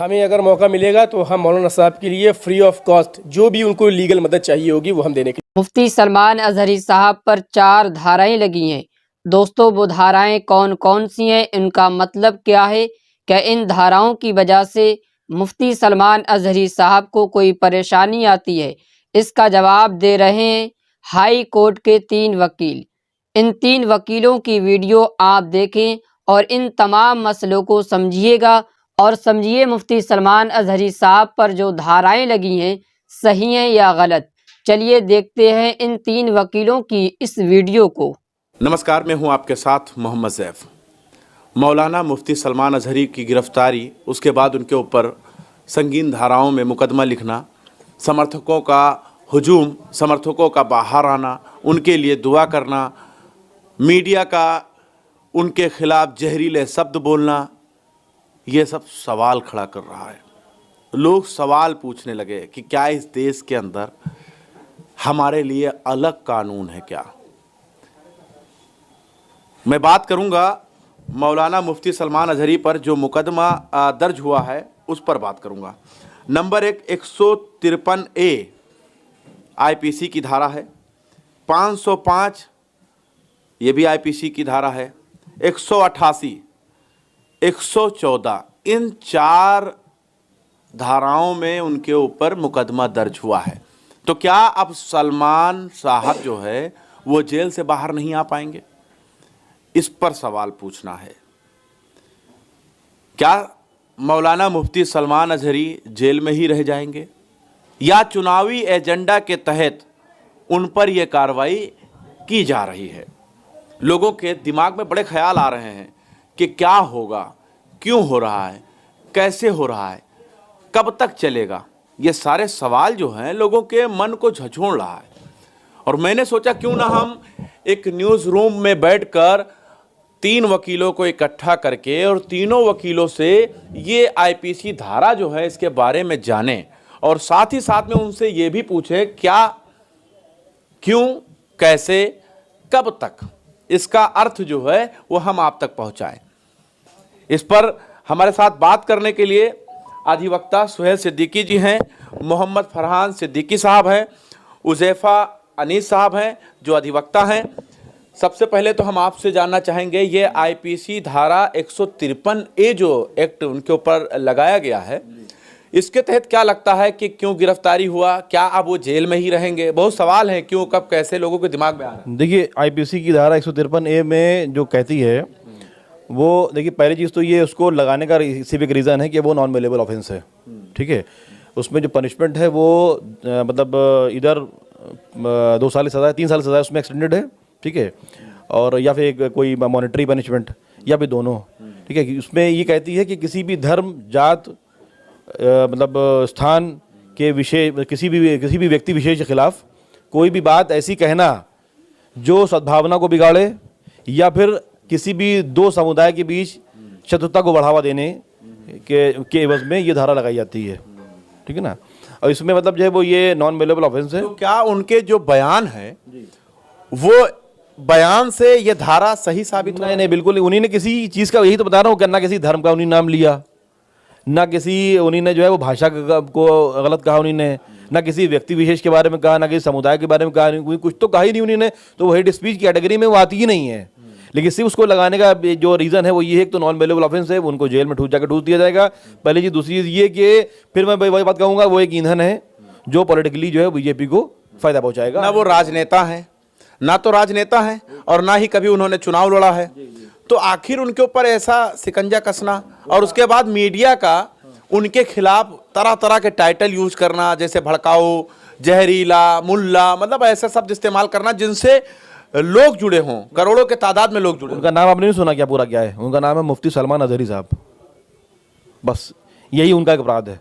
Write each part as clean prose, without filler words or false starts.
हमें अगर मौका मिलेगा तो हम मौलाना साहब के लिए फ्री ऑफ कॉस्ट जो भी उनको लीगल मदद चाहिए होगी वो हम देने के। मुफ्ती सलमान अजहरी साहब पर 4 धाराएं लगी हैं। दोस्तों, वो धाराएं कौन कौन सी हैं, इनका मतलब क्या है? क्या इन धाराओं की वजह से मुफ्ती सलमान अजहरी साहब को कोई परेशानी आती है? इसका जवाब दे रहे हैं हाई कोर्ट के 3 वकील। इन 3 वकीलों की वीडियो आप देखें और इन तमाम मसलों को समझिएगा और समझिए मुफ्ती सलमान अजहरी साहब पर जो धाराएं लगी हैं सही हैं या गलत। चलिए देखते हैं इन 3 वकीलों की इस वीडियो को। नमस्कार, मैं हूं आपके साथ मोहम्मद ज़ैफ़। मौलाना मुफ्ती सलमान अजहरी की गिरफ्तारी, उसके बाद उनके ऊपर संगीन धाराओं में मुकदमा लिखना, समर्थकों का हुजूम, समर्थकों का बाहर आना, उनके लिए दुआ करना, मीडिया का उनके खिलाफ जहरीले शब्द बोलना, ये सब सवाल खड़ा कर रहा है। लोग सवाल पूछने लगे कि क्या इस देश के अंदर हमारे लिए अलग कानून है क्या? मैं बात करूंगा मौलाना मुफ्ती सलमान अजहरी पर जो मुकदमा दर्ज हुआ है उस पर बात करूंगा। नंबर 153A आईपीसी की धारा है, 505 ये भी आईपीसी की धारा है, 188, 114, इन 4 धाराओं में उनके ऊपर मुकदमा दर्ज हुआ है। तो क्या अब सलमान साहब जो है वो जेल से बाहर नहीं आ पाएंगे? इस पर सवाल पूछना है। क्या मौलाना मुफ्ती सलमान अजहरी जेल में ही रह जाएंगे या चुनावी एजेंडा के तहत उन पर यह कार्रवाई की जा रही है? लोगों के दिमाग में बड़े ख्याल आ रहे हैं कि क्या होगा, क्यों हो रहा है, कैसे हो रहा है, कब तक चलेगा। ये सारे सवाल जो हैं लोगों के मन को झंझोड़ रहा है। और मैंने सोचा क्यों ना हम एक न्यूज़ रूम में बैठकर 3 वकीलों को इकट्ठा करके और तीनों वकीलों से ये आईपीसी धारा जो है इसके बारे में जानें और साथ ही साथ में उनसे ये भी पूछें क्या, क्यों, कैसे, कब तक, इसका अर्थ जो है वो हम आप तक पहुंचाएं। इस पर हमारे साथ बात करने के लिए अधिवक्ता सुहेल सिद्दीकी जी हैं, मोहम्मद फरहान सिद्दीकी साहब हैं, उज़ैफ़ा अनीस साहब हैं जो अधिवक्ता हैं। सबसे पहले तो हम आपसे जानना चाहेंगे ये आईपीसी धारा 153A जो एक्ट उनके ऊपर लगाया गया है, इसके तहत क्या लगता है कि क्यों गिरफ्तारी हुआ? क्या अब वो जेल में ही रहेंगे? बहुत सवाल हैं, क्यों, कब, कैसे, लोगों के दिमाग में आ रहा है। देखिए, आईपीसी की धारा 153A में जो कहती है वो, देखिए पहली चीज़ तो ये उसको लगाने का सिविक रीज़न है कि वो नॉन बेलेबल ऑफेंस है। ठीक है, उसमें जो पनिशमेंट है वो मतलब इधर 2 साल की सज़ा, 3 साल की सज़ा उसमें एक्सटेंडेड है। ठीक है, और या फिर कोई मॉनेटरी पनिशमेंट या फिर दोनों। ठीक है, उसमें ये कहती है कि किसी भी धर्म, जात, मतलब स्थान के विषय, किसी भी व्यक्ति विशेष के खिलाफ कोई भी बात ऐसी कहना जो सद्भावना को बिगाड़े या फिर किसी भी 2 समुदाय के बीच शत्रुता को बढ़ावा देने के एवज में ये धारा लगाई जाती है। ठीक है ना, और इसमें मतलब जो है वो ये नॉन बेलेबल ऑफेंस है। तो क्या उनके जो बयान है वो बयान से ये धारा सही साबित हो? नहीं, बिल्कुल उन्हीं ने किसी चीज़ का, यही तो बता रहा हूँ कि ना किसी धर्म का उन्हीं नाम लिया, ना किसी उन्हीं ने जो है वो भाषा को गलत कहा उन्हीं ने, ना किसी व्यक्ति विशेष के बारे में कहा, ना किसी समुदाय के बारे में कहा, कुछ तो कहा ही नहीं उन्होंने। तो वो हेड स्पीच की कैटेगरी में वो आती ही नहीं है। लेकिन सिर्फ उसको लगाने का जो रीज़न है वो ये है कि तो नॉन बेलेबल ऑफेंस है, उनको जेल में जाकर ठूस दिया जाएगा। पहली चीज़। दूसरी चीज़ ये कि फिर मैं वही बात कहूँगा, वो एक ईंधन है जो पॉलिटिकली जो है बीजेपी को फ़ायदा पहुँचाएगा। ना वो राजनेता हैं, ना तो राजनेता हैं और ना ही कभी उन्होंने चुनाव लड़ा है। तो आखिर उनके ऊपर ऐसा शिकंजा कसना और उसके बाद मीडिया का उनके खिलाफ तरह तरह के टाइटल यूज करना, जैसे भड़काऊ, जहरीला, मुल्ला, मतलब ऐसे शब्द इस्तेमाल करना जिनसे लोग जुड़े हों, करोड़ों के तादाद में लोग जुड़े। उनका नाम आपने नहीं सुना क्या? पूरा क्या है उनका नाम? है मुफ्ती सलमान अजहरी साहब। बस यही उनका एक अपराध है।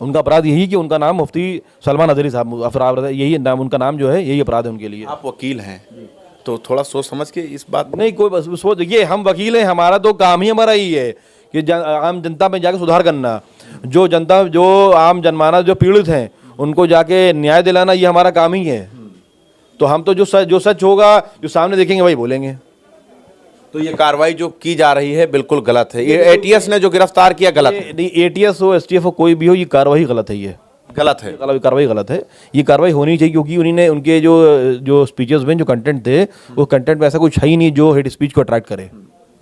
उनका अपराध यही कि उनका नाम मुफ्ती सलमान अजहरी साहब अपराध है, यही नाम, उनका नाम जो है यही अपराध है उनके लिए। आप वकील हैं तो थोड़ा सोच समझ के इस बात नहीं, कोई बस सोच, देखिए हम वकील हैं, हमारा तो काम ही हमारा ही है कि आम जनता में जाकर सुधार करना, जो जनता, जो आम जनमानस जो पीड़ित हैं उनको जाके न्याय दिलाना, ये हमारा काम ही है। तो हम तो जो सच होगा, जो सामने देखेंगे वही बोलेंगे। तो ये कार्रवाई जो की जा रही है बिल्कुल गलत है। ये एटीएस ने जो गिरफ्तार किया गलत है। नहीं, एटीएस हो, एसटीएफ हो, कोई भी हो, ये कार्रवाई गलत है। ये गलत है। कार्रवाई गलत है। ये कार्रवाई होनी चाहिए क्योंकि उन्होंने उनके जो स्पीचेस में जो कंटेंट थे, वो कंटेंट में ऐसा कुछ है ही नहीं जो हेट स्पीच को अट्रैक्ट करे।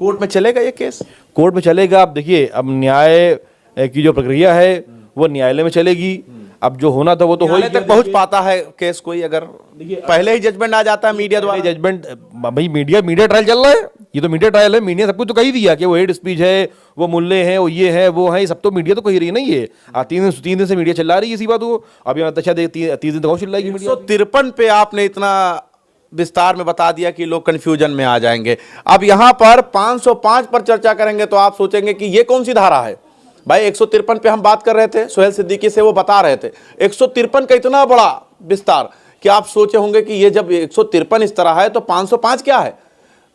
कोर्ट में चलेगा ये केस? कोर्ट में चलेगा। आप देखिए, अब न्याय की जो प्रक्रिया है वो न्यायालय में चलेगी। अब जो होना था वो तो हो ही तक पहुंच पाता है केस कोई, अगर पहले ही जजमेंट आ जाता है मीडिया द्वारा। जजमेंट भाई, मीडिया ट्रायल चल रहा है। ये तो मीडिया ट्रायल है। मीडिया सब कुछ तो कह ही दिया कि वो हेट स्पीच है, वो मुल्ले हैं, वो ये है, वो है, सब तो मीडिया तो कह रही है। नहीं है 3 दिन से मीडिया चिल्ला रही है इसी बात को। अभी अच्छा 3 दिन तक और चिल्लाएगी मीडिया। 153 पे आपने इतना विस्तार में बता दिया कि लोग कंफ्यूजन में आ जाएंगे। अब यहां पर 505 पर चर्चा करेंगे तो आप सोचेंगे कि ये कौन सी धारा है। भाई 153 पे हम बात कर रहे थे, सोहेल सिद्दीकी से वो बता रहे थे 153 का इतना बड़ा विस्तार कि आप सोचे होंगे कि ये जब 153 इस तरह है तो 505 क्या है,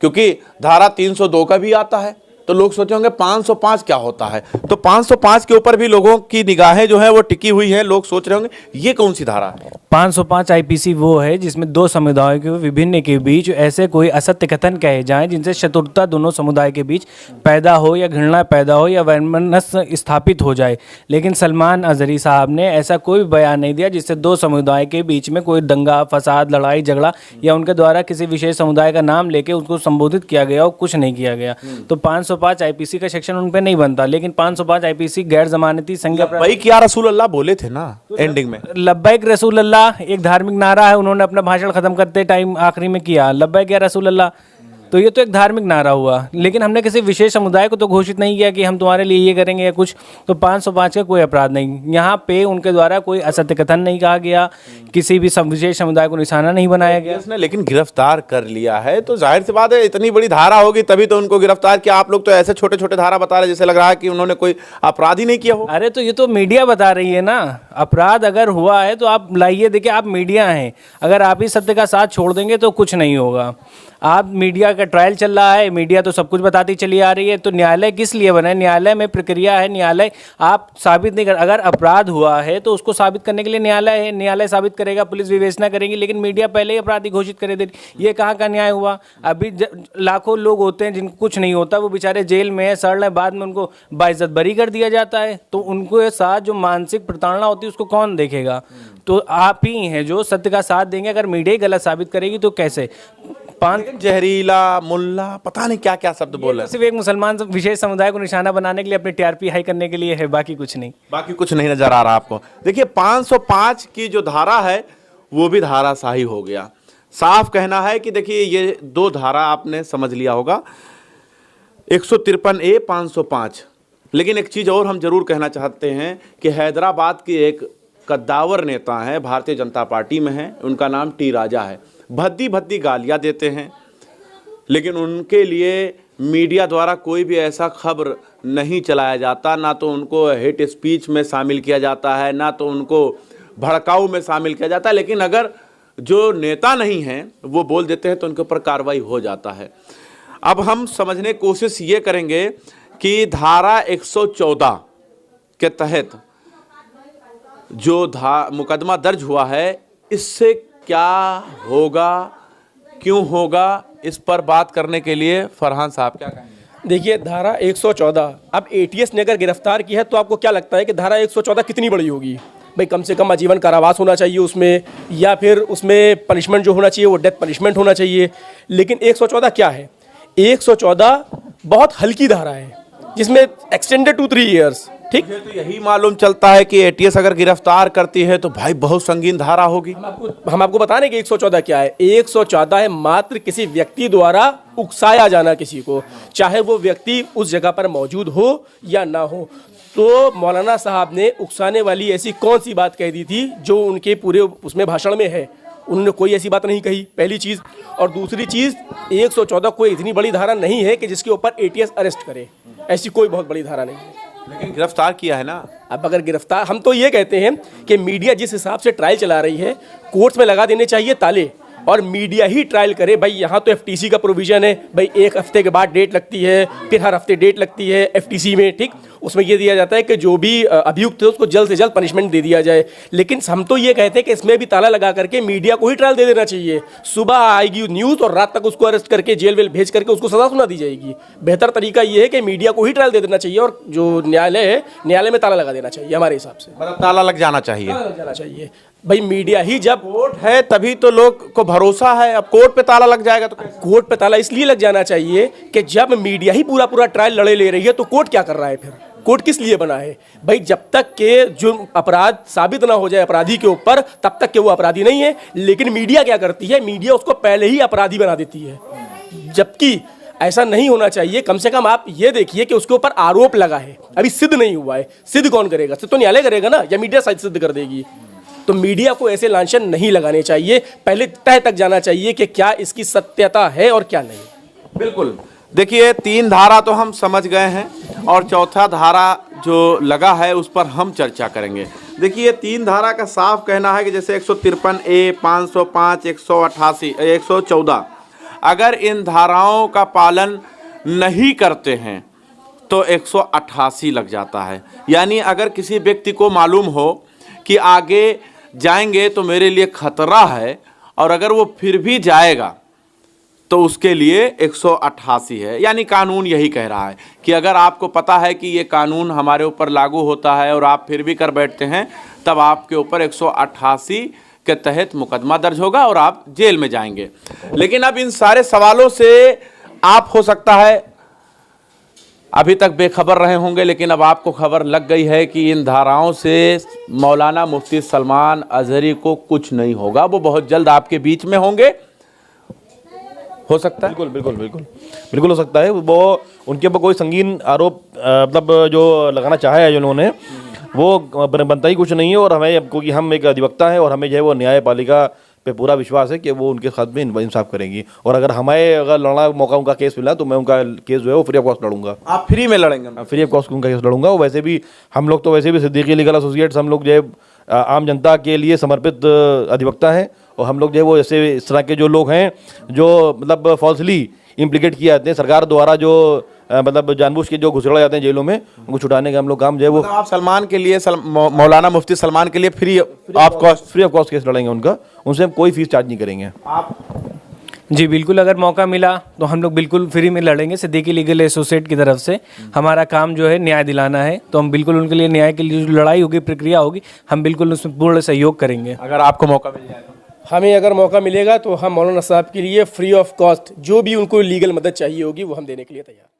क्योंकि धारा 302 का भी आता है। तो लोग सोचे होंगे 505 क्या होता है। तो 505 के ऊपर भी लोगों की निगाहें जो है वो टिकी हुई हैं। लोग सोच रहे होंगे ये कौन सी धारा है। 505 आईपीसी वो है जिसमें दो समुदायों के विभिन्न के बीच ऐसे कोई असत्य कथन कहे जाएं जिनसे शत्रुता दोनों समुदाय के बीच पैदा हो या घृणा पैदा हो या वैमनस्य स्थापित हो जाए। लेकिन सलमान अजहरी साहब ने ऐसा कोई बयान नहीं दिया जिससे दो समुदाय के बीच में कोई दंगा फसाद लड़ाई झगड़ा या उनके द्वारा किसी विशेष समुदाय का नाम लेके उसको संबोधित किया गया और कुछ नहीं किया गया। तो 505 आईपीसी का सेक्शन उन पे नहीं बनता। लेकिन 505 आईपीसी गैर जमानती संज्ञा भाई क्या रसूल अल्लाह बोले थे ना एंडिंग में, लब्बैक रसूल अल्लाह एक धार्मिक नारा है, उन्होंने अपना भाषण खत्म करते टाइम आखिरी में किया लब्बैक या रसूल अल्लाह। तो ये तो एक धार्मिक नारा हुआ, लेकिन हमने किसी विशेष समुदाय को तो घोषित नहीं किया कि हम तुम्हारे लिए ये करेंगे या कुछ। तो 505 का कोई अपराध नहीं। यहाँ पे उनके द्वारा कोई असत्य कथन नहीं कहा गया, किसी भी विशेष समुदाय को निशाना नहीं बनाया गया। उसने लेकिन गिरफ्तार कर लिया है तो जाहिर सी बात है इतनी बड़ी धारा होगी तभी तो उनको गिरफ्तार किया। आप लोग तो ऐसे छोटे छोटे धारा बता रहे जैसे लग रहा है कि उन्होंने कोई अपराध ही नहीं किया हो। अरे तो ये तो मीडिया बता रही है ना, अपराध अगर हुआ है तो आप लाइए। देखिए आप मीडिया हैं, अगर आप ही सत्य का साथ छोड़ देंगे तो कुछ नहीं होगा। आप मीडिया का ट्रायल चल रहा है, मीडिया तो सब कुछ बताती चली आ रही है। तो न्यायालय किस लिए बना है? न्यायालय में प्रक्रिया है। न्यायालय आप साबित नहीं कर, अगर अपराध हुआ है तो उसको साबित करने के लिए न्यायालय है। न्यायालय साबित करेगा, पुलिस विवेचना करेगी। लेकिन मीडिया पहले ही अपराधी घोषित करे दे। ये कहाँ का न्याय हुआ? अभी लाखों लोग होते हैं जिनको कुछ नहीं होता, वो बेचारे जेल में है, सड़ रहे, बाद में उनको बाइज्जत बरी कर दिया जाता है। तो उनको साथ जो मानसिक प्रताड़ना होती है उसको कौन देखेगा? तो आप ही हैं जो सत्य का साथ देंगे। अगर मीडिया ही गलत साबित करेगी तो कैसे? जहरीला मुल्ला पता नहीं क्या क्या शब्द बोल रहे हैं। सिर्फ एक मुसलमान विशेष समुदाय को निशाना बनाने के लिए, अपनी टीआरपी हाई करने के लिए है, बाकी कुछ नहीं। बाकी कुछ नहीं नजर आ रहा आपको। देखिए 505 की जो धारा है वो भी धाराशाही हो गया। साफ कहना है कि देखिए ये दो धारा आपने समझ लिया होगा, 153A 505। लेकिन एक चीज और हम जरूर कहना चाहते हैं कि हैदराबाद की एक कद्दावर नेता है, भारतीय जनता पार्टी में है, उनका नाम टी राजा है। भद्दी भद्दी गालियां देते हैं, लेकिन उनके लिए मीडिया द्वारा कोई भी ऐसा खबर नहीं चलाया जाता। ना तो उनको हेट स्पीच में शामिल किया जाता है, ना तो उनको भड़काऊ में शामिल किया जाता है। लेकिन अगर जो नेता नहीं हैं वो बोल देते हैं तो उनके ऊपर कार्रवाई हो जाता है। अब हम समझने की कोशिश ये करेंगे कि धारा 114 के तहत जो मुकदमा दर्ज हुआ है इससे क्या होगा, क्यों होगा, इस पर बात करने के लिए फरहान साहब क्या कहेंगे? देखिए धारा 114, अब एटीएस ने अगर गिरफ्तार की है तो आपको क्या लगता है कि धारा 114 कितनी बड़ी होगी? भाई कम से कम आजीवन कारावास होना चाहिए उसमें, या फिर उसमें पनिशमेंट जो होना चाहिए वो डेथ पनिशमेंट होना चाहिए। लेकिन 114 क्या है? 114 बहुत हल्की धारा है जिसमें एक्सटेंडेड टू 3 ईयर्स। ठीक, तो यही मालूम चलता है कि एटीएस अगर गिरफ्तार करती है तो भाई बहुत संगीन धारा होगी। हम आपको बता रहे हैं कि 114 क्या है। 114 है मात्र किसी व्यक्ति द्वारा उकसाया जाना किसी को, चाहे वो व्यक्ति उस जगह पर मौजूद हो या ना हो। तो मौलाना साहब ने उकसाने वाली ऐसी कौन सी बात कह दी थी जो उनके पूरे उसमें भाषण में है? उन्होंने कोई ऐसी बात नहीं कही, पहली चीज़। और दूसरी चीज़, 114 कोई इतनी बड़ी धारा नहीं है कि जिसके ऊपर एटीएस अरेस्ट करे। ऐसी कोई बहुत बड़ी धारा नहीं है। लेकिन गिरफ्तार किया है ना। अब अगर गिरफ्तार, हम तो ये कहते हैं कि मीडिया जिस हिसाब से ट्रायल चला रही है, कोर्ट्स में लगा देने चाहिए ताले और मीडिया ही ट्रायल करे। भाई यहाँ तो एफटीसी का प्रोविजन है, भाई 1 हफ्ते के बाद डेट लगती है, फिर हर हफ्ते डेट लगती है एफटीसी में, ठीक। उसमें ये दिया जाता है कि जो भी अभियुक्त है उसको जल्द से जल्द पनिशमेंट दे दिया जाए। लेकिन हम तो ये कहते हैं कि इसमें भी ताला लगा करके मीडिया को ही ट्रायल दे देना चाहिए। सुबह आएगी न्यूज़ और रात तक उसको अरेस्ट करके जेल वेल भेज करके उसको सजा सुना दी जाएगी। बेहतर तरीका ये है कि मीडिया को ही ट्रायल दे देना चाहिए और जो न्यायालय है, न्यायालय में ताला लगा देना चाहिए हमारे हिसाब से। मतलब ताला लग जाना चाहिए। ताला लग जाना चाहिए। भाई मीडिया ही जब कोर्ट है तभी तो लोग को भरोसा है। अब कोर्ट पे ताला लग जाएगा तो कैसे? कोर्ट पे ताला इसलिए लग जाना चाहिए कि जब मीडिया ही पूरा पूरा ट्रायल लड़े ले रही है तो कोर्ट क्या कर रहा है फिर? कोर्ट किस लिए बना है? भाई जब तक के जो अपराध साबित ना हो जाए अपराधी के ऊपर, तब तक के वो अपराधी नहीं है। लेकिन मीडिया क्या करती है? मीडिया उसको पहले ही अपराधी बना देती है, जबकि ऐसा नहीं होना चाहिए। कम से कम आप ये देखिए कि उसके ऊपर आरोप लगा है, अभी सिद्ध नहीं हुआ है। सिद्ध कौन करेगा? सिद्ध तो न्यायालय करेगा ना, या मीडिया शायद सिद्ध कर देगी। तो मीडिया को ऐसे लांछन नहीं लगाने चाहिए, पहले तह तक जाना चाहिए कि क्या इसकी सत्यता है और क्या नहीं। बिल्कुल। देखिए 3 धारा तो हम समझ गए हैं और चौथा धारा जो लगा है उस पर हम चर्चा करेंगे। देखिए 3 धारा का साफ कहना है कि जैसे 153A, 505, 188, 114, अगर इन धाराओं का पालन नहीं करते हैं तो 188 लग जाता है। यानी अगर किसी व्यक्ति को मालूम हो कि आगे जाएंगे तो मेरे लिए खतरा है और अगर वो फिर भी जाएगा तो उसके लिए 188 है। यानी कानून यही कह रहा है कि अगर आपको पता है कि ये कानून हमारे ऊपर लागू होता है और आप फिर भी कर बैठते हैं, तब आपके ऊपर 188 के तहत मुकदमा दर्ज होगा और आप जेल में जाएंगे। लेकिन अब इन सारे सवालों से आप हो सकता है अभी तक बेखबर रहे होंगे, लेकिन अब आपको खबर लग गई है कि इन धाराओं से मौलाना मुफ्ती सलमान अजहरी को कुछ नहीं होगा। वो बहुत जल्द आपके बीच में होंगे, हो सकता है। बिल्कुल बिल्कुल बिल्कुल बिल्कुल हो सकता है। वो उनके ऊपर कोई संगीन आरोप मतलब जो लगाना चाहे है जो उन्होंने, वो बनता ही कुछ नहीं है। और हमें, क्योंकि हम एक अधिवक्ता हैं और हमें जो है वो न्यायपालिका पे पूरा विश्वास है कि वो उनके साथ में इंसाफ करेंगी। और अगर लड़ना मौका उनका केस मिला तो मैं उनका केस जो है वो फ्री ऑफ कॉस्ट लड़ूंगा। आप फ्री में लड़ेंगे? फ्री ऑफ कॉस्ट उनका केस लड़ूंगा। और वैसे भी हम लोग तो वैसे भी सिद्दीकी लीगल एसोसिएट्स, हम लोग जो है आम जनता के लिए समर्पित अधिवक्ता हैं। और हम लोग जो है वो जैसे इस तरह के जो लोग हैं जो मतलब फॉल्सली इम्प्लीकेट किए जाते हैं सरकार द्वारा, जो मतलब जानबूझ के जो घुसड़ा जाते हैं जेलों में, उनको छुटाने का हम लोग काम जो है वो आप सलमान के लिए, मौलाना मुफ्ती सलमान के लिए फ्री ऑफ कॉस्ट केस लड़ेंगे उनका। उनसे हम कोई फीस चार्ज नहीं करेंगे। आप? जी बिल्कुल, अगर मौका मिला तो हम लोग बिल्कुल फ्री में लड़ेंगे। सिद्दीकी लीगल एसोसिएट की तरफ से हमारा काम जो है न्याय दिलाना है, तो हम बिल्कुल उनके लिए न्याय के लिए जो लड़ाई होगी, प्रक्रिया होगी, हम बिल्कुल उसमें पूर्ण सहयोग करेंगे। अगर आपको मौका मिल जाए तो? हमें अगर मौका मिलेगा तो हम मौलाना साहब के लिए फ्री ऑफ कॉस्ट जो भी उनको लीगल मदद चाहिए होगी वो हम देने के लिए तैयार हैं।